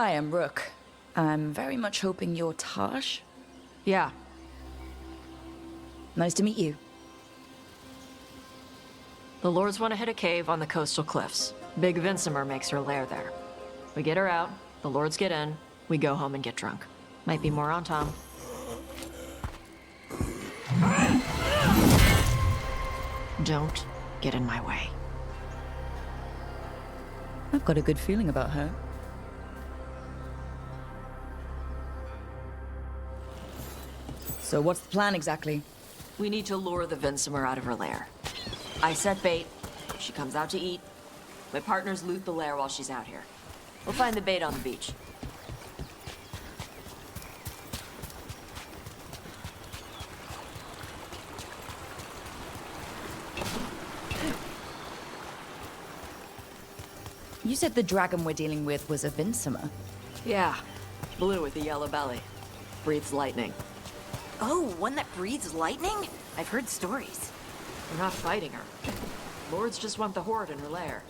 Hi, I'm Rook. I'm very much hoping you're Taj. Yeah. Nice to meet you. The Lords want to hit a cave on the coastal cliffs. Big Vincimer makes her lair there. We get her out, the Lords get in, we go home and get drunk. Might be more on Tom. Don't get in my way. I've got a good feeling about her. So what's the plan exactly? We need to lure the Vincimer out of her lair. I set bait, she comes out to eat. My partners loot the lair while she's out here. We'll find the bait on the beach. You said the dragon we're dealing with was a Vincimer. Yeah, blue with a yellow belly. Breathes lightning. Oh, one that breathes lightning? I've heard stories. We're not fighting her. Lords just want the horde in her lair.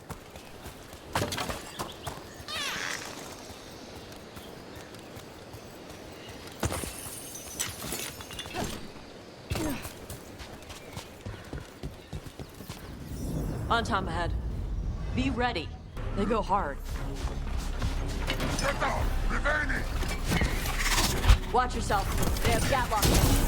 On Tom ahead. Be ready. They go hard. Watch yourself. They have gatlock guns.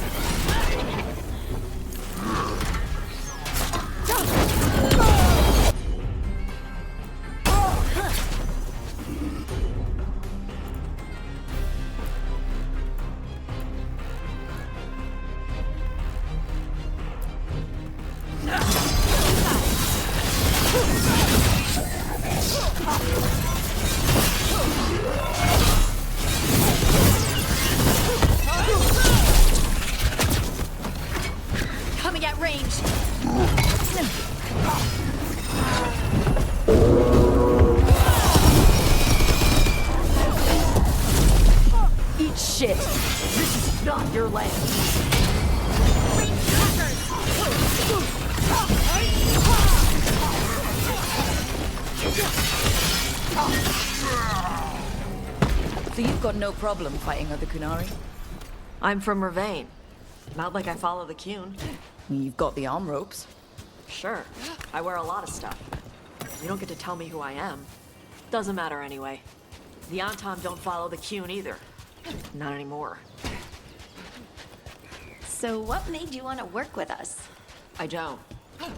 Coming at range. Eat shit. This is not your land. So you've got no problem fighting other Kunari? I'm from Ravain. Not like I follow the Qun. You've got the arm ropes. Sure, I wear a lot of stuff. You don't get to tell me who I am. Doesn't matter anyway. The Antom don't follow the Qun either. Not anymore. So what made you want to work with us? I don't.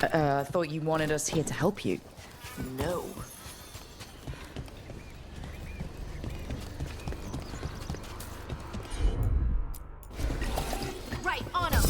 I thought you wanted us here to help you. No. Right, on him!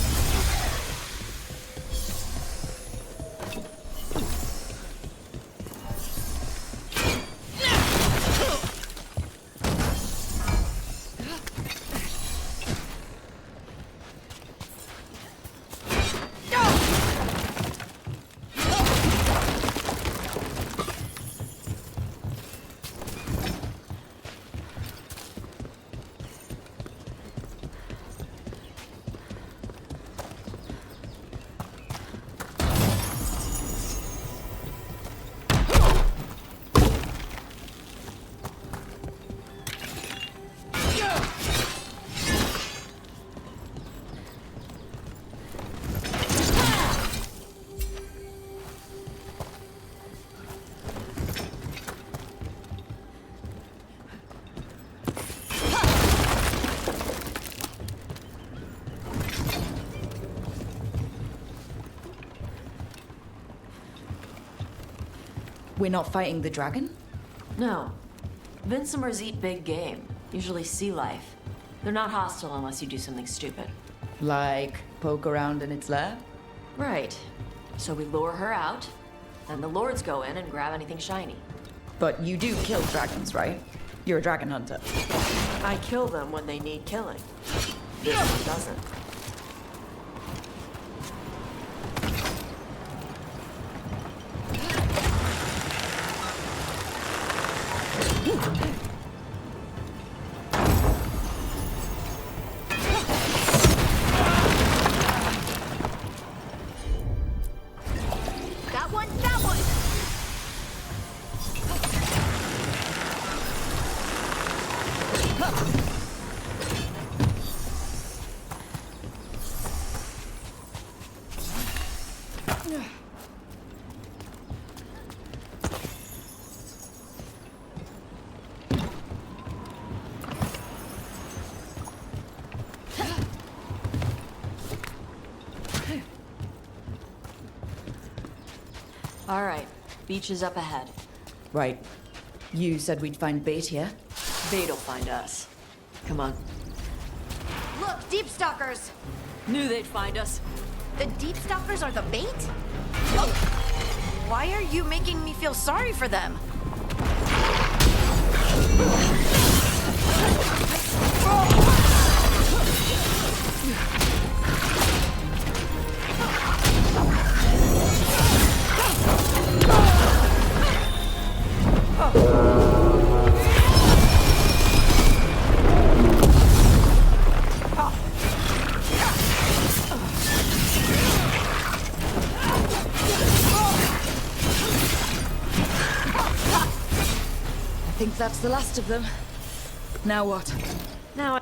We're not fighting the dragon? No. Vincimers eat big game, usually sea life. They're not hostile unless you do something stupid. Like poke around in its lair? Right. So we lure her out, then the Lords go in and grab anything shiny. But you do kill dragons, right? You're a dragon hunter. I kill them when they need killing. This one doesn't. That one, that one! All right, beach is up ahead. Right. You said we'd find bait here. Bait'll find us. Come on. Look, deep stalkers! Knew they'd find us. The deep stalkers are the bait? Why are you making me feel sorry for them? I think that's the last of them. Now what? Now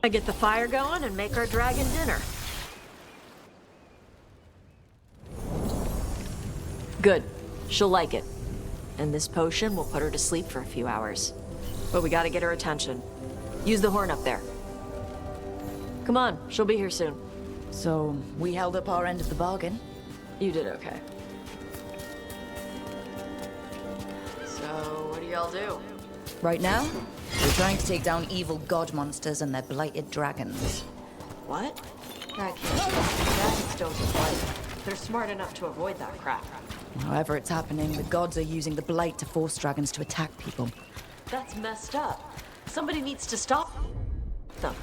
I get the fire going and make our dragon dinner. Good. She'll like it. And this potion will put her to sleep for a few hours. But we gotta get her attention. Use the horn up there. Come on, she'll be here soon. So, we held up our end of the bargain. You did okay. So, what do y'all do? Right now, we're trying to take down evil god monsters and their blighted dragons. What? That can't be. Dragons don't get blighted. They're smart enough to avoid that crap. However it's happening, the gods are using the blight to force dragons to attack people. That's messed up. Somebody needs to stop them.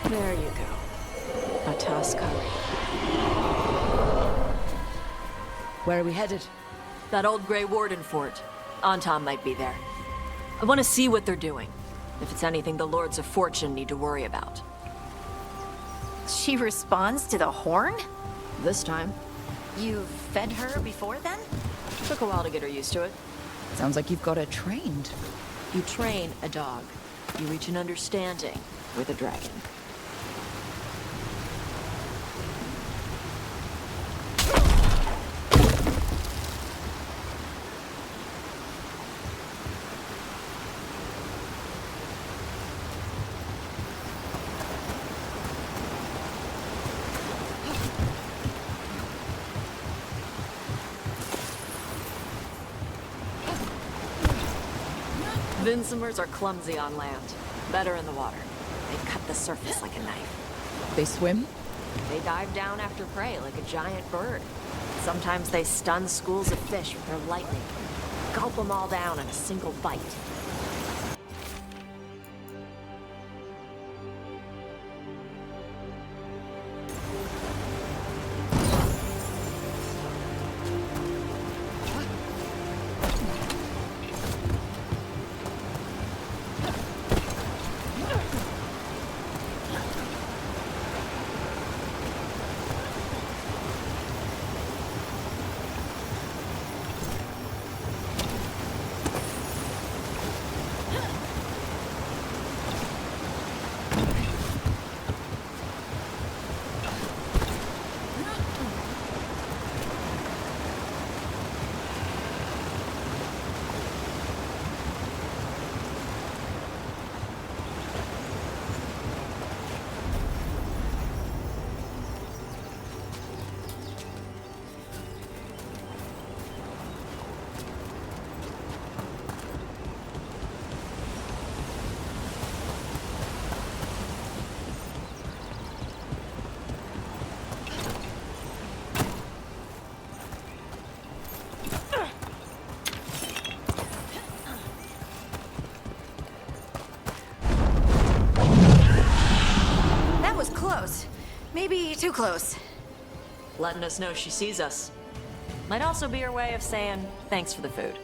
There you go. A tusk. Where are we headed? That old Grey Warden fort. Anton might be there. I want to see what they're doing. If it's anything the Lords of Fortune need to worry about. She responds to the horn? This time. You fed her before then? Took a while to get her used to it. Sounds like you've got her trained. You train a dog. You reach an understanding with a dragon. Vinsomers are clumsy on land, better in the water. They cut the surface like a knife. They swim? They dive down after prey like a giant bird. Sometimes they stun schools of fish with their lightning. Gulp them all down in a single bite. Maybe too close. Letting us know she sees us. Might also be her way of saying thanks for the food.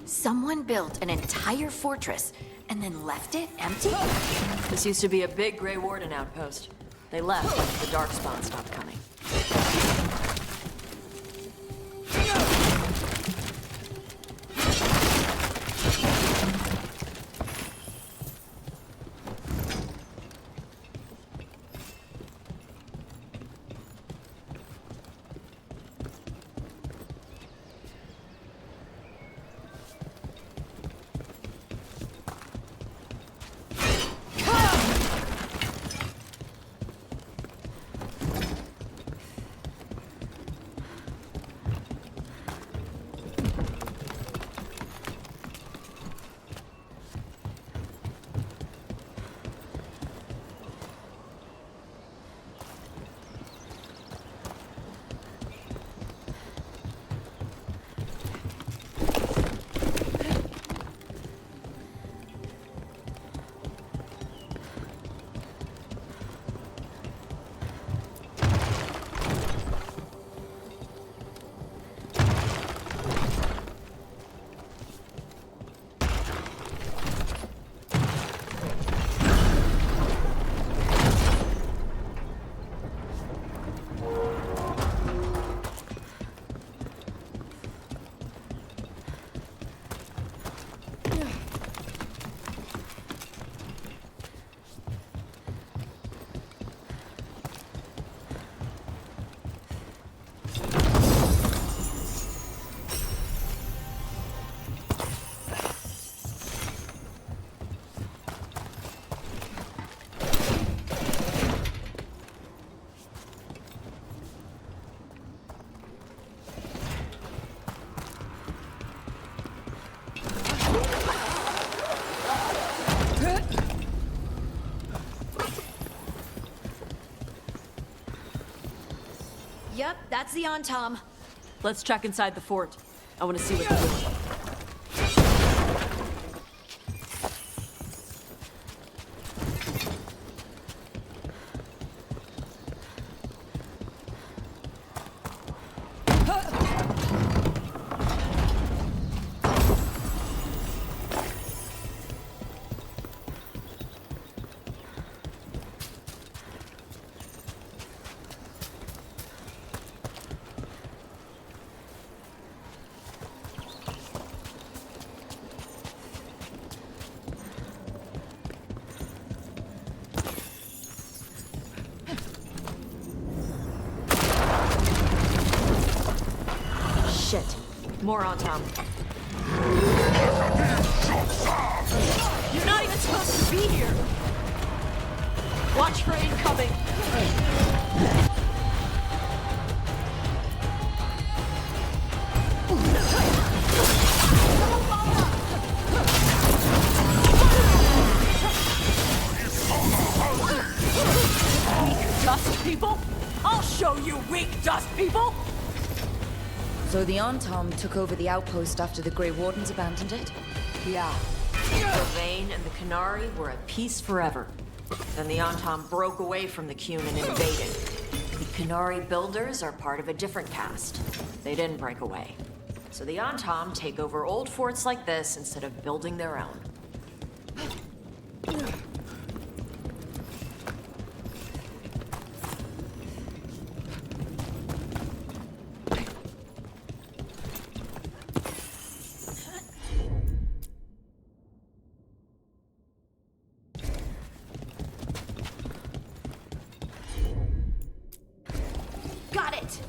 Someone built an entire fortress and then left it empty? This used to be a big Grey Warden outpost. They left after the Darkspawn stopped coming. Yep, that's the on-tom. Let's check inside the fort. I want to see what they're doing. More on Tom. You're not even supposed to be here! Watch for incoming! Weak dust people? I'll show you weak dust people! So the Entom took over the outpost after the Grey Wardens abandoned it? Yeah. Sylvain and the Canary were at peace forever. Then the Entom broke away from the Qun and invaded. The Canary builders are part of a different caste. They didn't break away. So the Entom take over old forts like this instead of building their own. Got it!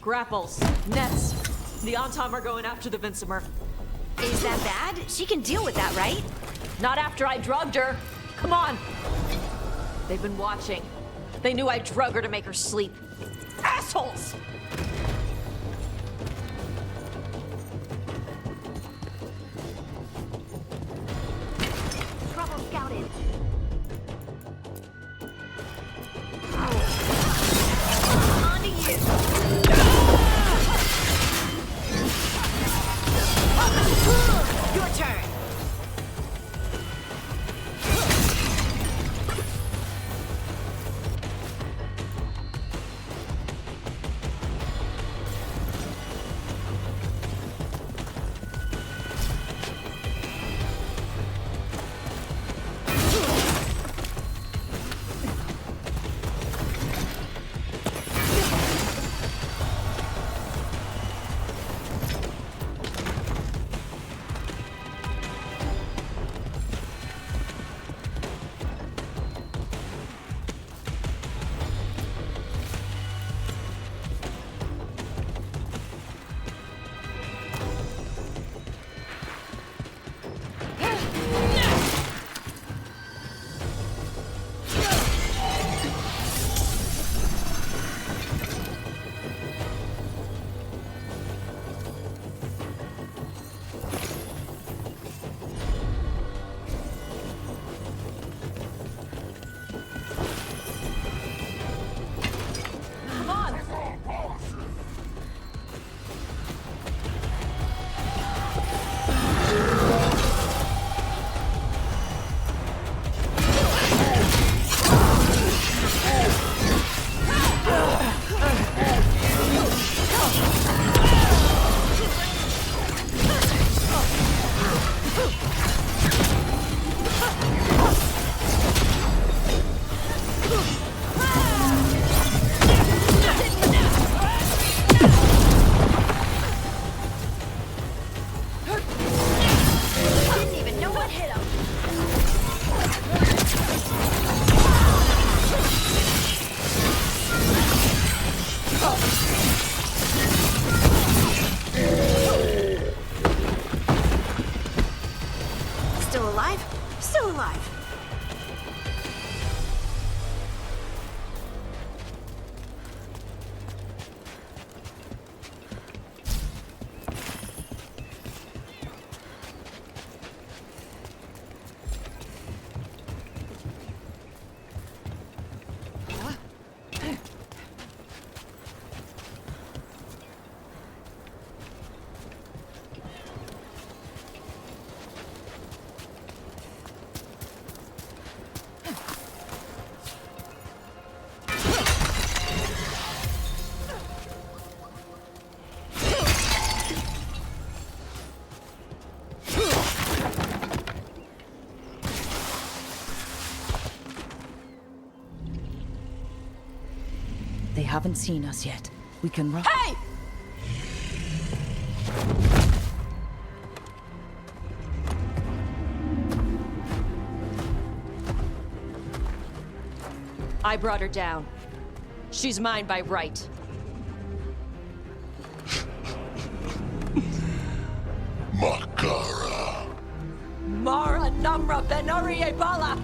Grapples, nets. The Entom are going after the Vincimer. Is that bad? She can deal with that, right? Not after I drugged her. Come on. They've been watching. They knew I drug her to make her sleep. Assholes! Trouble scouted. On to you. Your turn. haven't seen us yet. We can run. Hey! I brought her down. She's mine by right. Makara. Mara Namra Benarie Bala!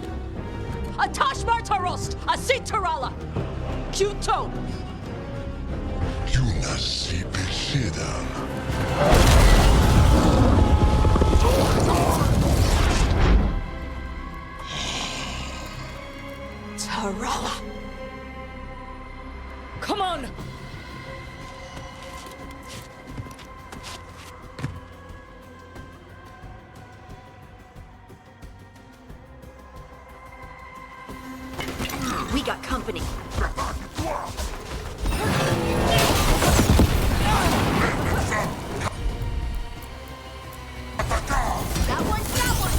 A Tashmar Tarost! A Sitarala! Kyuto! Yunasipi Sidam. Tarala! Come on! We got company. That one's that one.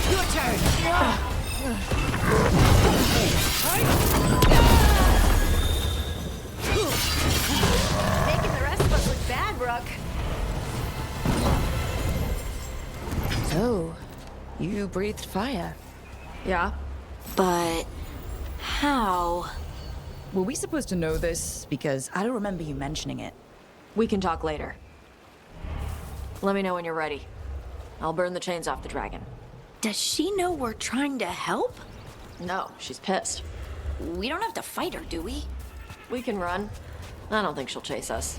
Your turn. Making the rest of us look bad, Rook. So, you breathed fire. Yeah? But how? Were we supposed to know this? Because I don't remember you mentioning it. We can talk later. Let me know when you're ready. I'll burn the chains off the dragon. Does she know we're trying to help? No, she's pissed. We don't have to fight her, do we? We can run. I don't think she'll chase us.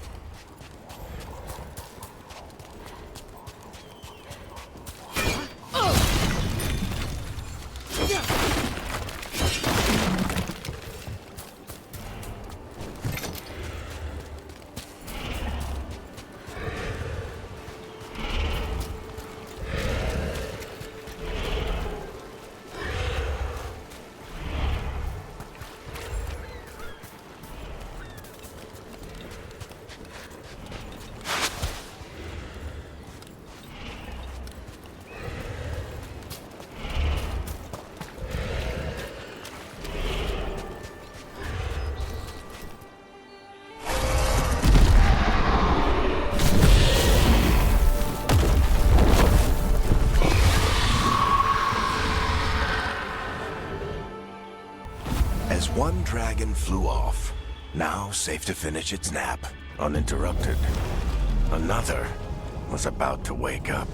As one dragon flew off, now safe to finish its nap, uninterrupted, another was about to wake up.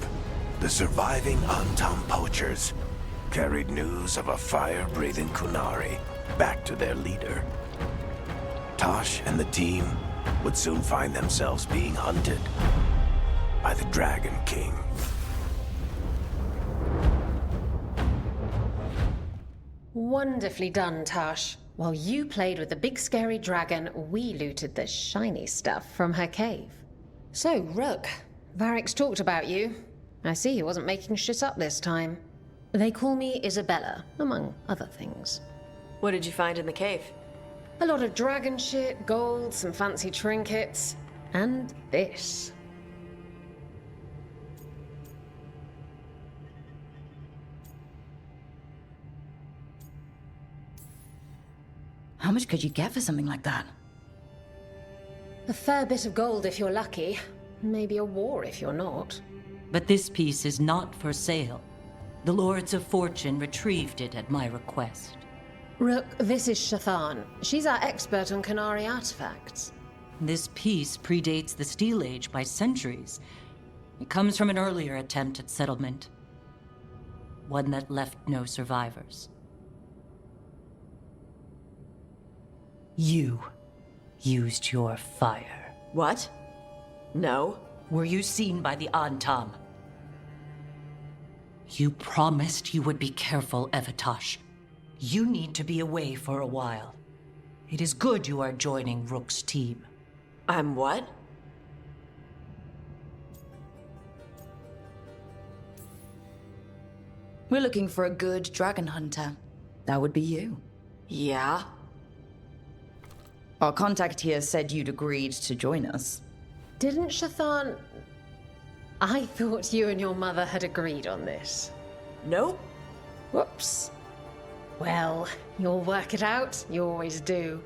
The surviving Antam poachers carried news of a fire-breathing Kunari back to their leader. Tosh and the team would soon find themselves being hunted by the Dragon King. Wonderfully done, Tash. While you played with the big scary dragon, we looted the shiny stuff from her cave. So, Rook, Varric's talked about you. I see he wasn't making shit up this time. They call me Isabella, among other things. What did you find in the cave? A lot of dragon shit, gold, some fancy trinkets, and this. How much could you get for something like that? A fair bit of gold if you're lucky. Maybe a war if you're not. But this piece is not for sale. The Lords of Fortune retrieved it at my request. Rook, this is Shathan. She's our expert on Kunari artifacts. This piece predates the Steel Age by centuries. It comes from an earlier attempt at settlement. One that left no survivors. You used your fire. What? No. Were you seen by the Antam? You promised you would be careful, Evatosh. You need to be away for a while. It is good you are joining Rook's team. I'm what? We're looking for a good dragon hunter. That would be you. Yeah? Our contact here said you'd agreed to join us. Didn't Shathan... I thought you and your mother had agreed on this. Nope. Whoops. Well, you'll work it out. You always do.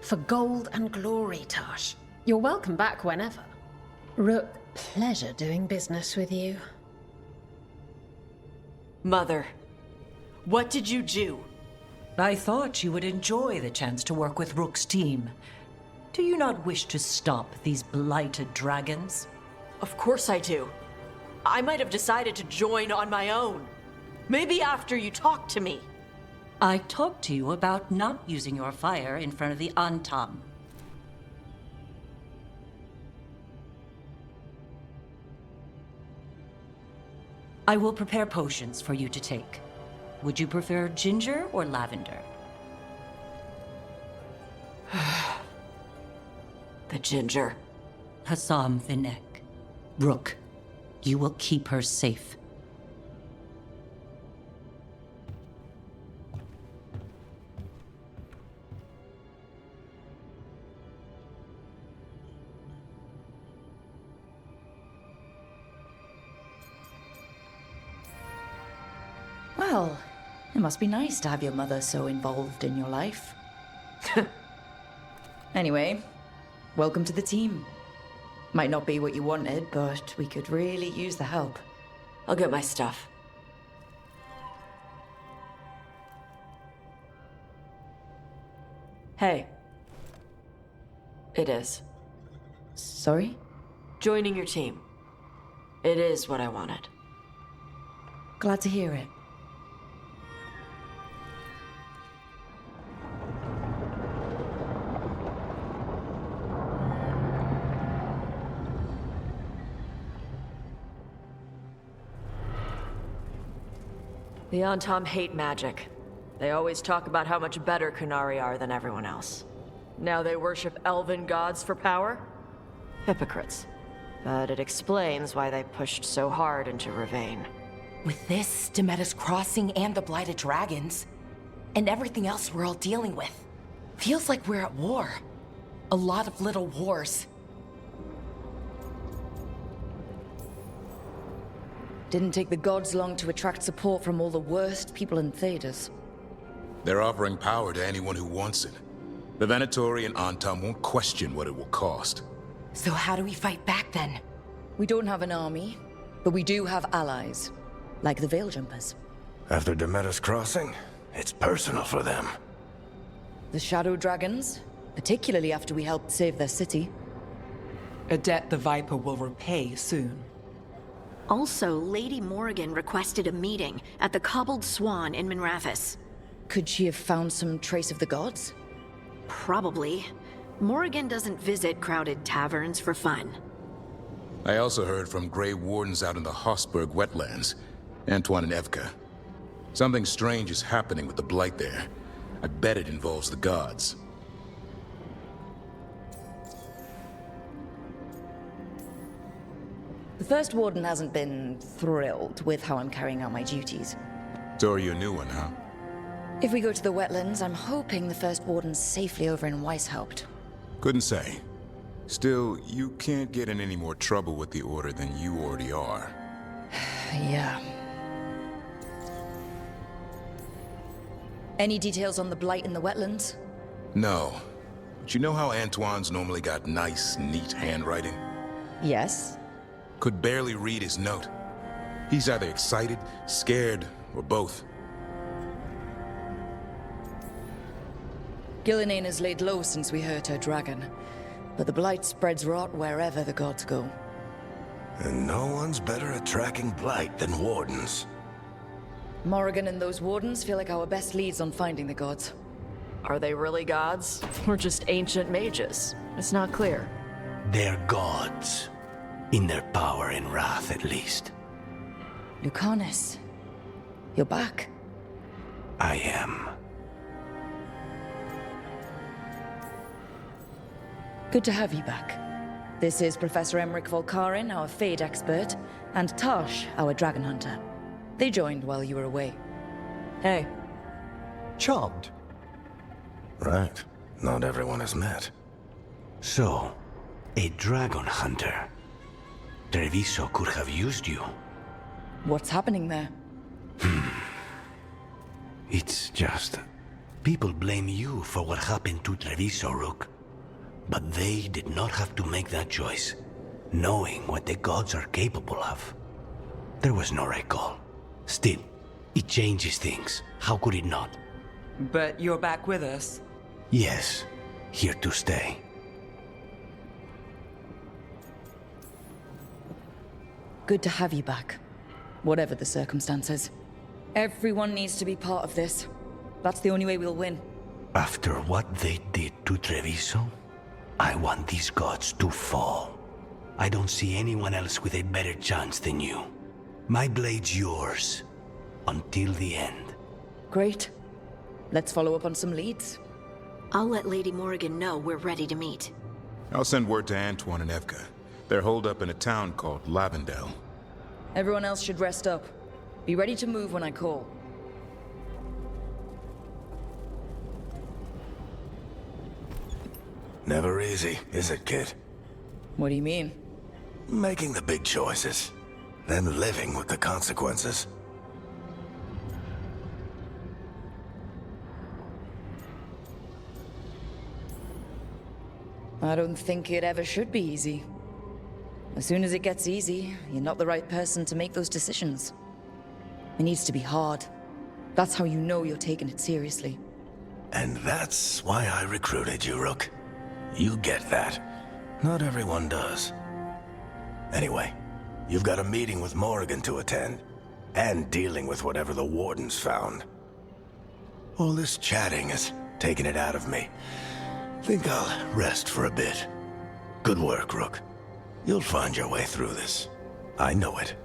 For gold and glory, Tash. You're welcome back whenever. Rook, pleasure doing business with you. Mother, what did you do? I thought you would enjoy the chance to work with Rook's team. Do you not wish to stop these blighted dragons? Of course I do. I might have decided to join on my own. Maybe after you talked to me. I talked to you about not using your fire in front of the Antam. I will prepare potions for you to take. Would you prefer ginger or lavender? The ginger. Hassam Vinek. Rook, you will keep her safe. Well, it must be nice to have your mother so involved in your life. Anyway, welcome to the team. Might not be what you wanted, but we could really use the help. I'll get my stuff. Hey. It is. Sorry? Joining your team. It is what I wanted. Glad to hear it. The Antam hate magic. They always talk about how much better Kunari are than everyone else. Now they worship elven gods for power? Hypocrites. But it explains why they pushed so hard into Ravane. With this, Demeter's Crossing and the Blighted Dragons, and everything else we're all dealing with, feels like we're at war. A lot of little wars. Didn't take the gods long to attract support from all the worst people in Thedas. They're offering power to anyone who wants it. The Venatori and Antam won't question what it will cost. So how do we fight back then? We don't have an army, but we do have allies, like the Veil Jumpers. After Demeter's Crossing, it's personal for them. The Shadow Dragons, particularly after we helped save their city. A debt the Viper will repay soon. Also, Lady Morrigan requested a meeting at the Cobbled Swan in Minrathous. Could she have found some trace of the gods? Probably. Morrigan doesn't visit crowded taverns for fun. I also heard from Grey Wardens out in the Hossberg wetlands, Antoine and Evka. Something strange is happening with the Blight there. I bet it involves the gods. The First Warden hasn't been thrilled with how I'm carrying out my duties. So are you a new one, huh? If we go to the wetlands, I'm hoping the First Warden's safely over in Weishaupt. Couldn't say. Still, you can't get in any more trouble with the Order than you already are. Yeah. Any details on the Blight in the wetlands? No. But you know how Antoine's normally got nice, neat handwriting? Yes. Could barely read his note. He's either excited, scared, or both. Gillinane has laid low since we hurt her dragon, but the Blight spreads rot wherever the gods go. And no one's better at tracking Blight than Wardens. Morrigan and those Wardens feel like our best leads on finding the gods. Are they really gods? Or just ancient mages? It's not clear. They're gods. In their power and wrath, at least. Lucanus, you're back. I am. Good to have you back. This is Professor Emmerich Volkarin, our Fade expert, and Tash, our dragon hunter. They joined while you were away. Hey, Charmed. Right. Not everyone has met. So, a dragon hunter. Treviso could have used you. What's happening there? It's just... people blame you for what happened to Treviso, Rook. But they did not have to make that choice, knowing what the gods are capable of. There was no recall. Still, it changes things. How could it not? But you're back with us. Yes, here to stay. Good to have you back, whatever the circumstances. Everyone needs to be part of this. That's the only way we'll win. After what they did to Treviso, I want these gods to fall. I don't see anyone else with a better chance than you. My blade's yours, until the end. Great. Let's follow up on some leads. I'll let Lady Morrigan know we're ready to meet. I'll send word to Antoine and Evka. They're holed up in a town called Lavendel. Everyone else should rest up. Be ready to move when I call. Never easy, is it, kid? What do you mean? Making the big choices, then living with the consequences. I don't think it ever should be easy. As soon as it gets easy, you're not the right person to make those decisions. It needs to be hard. That's how you know you're taking it seriously. And that's why I recruited you, Rook. You get that. Not everyone does. Anyway, you've got a meeting with Morrigan to attend, and dealing with whatever the Wardens found. All this chatting is taking it out of me. Think I'll rest for a bit. Good work, Rook. You'll find your way through this. I know it.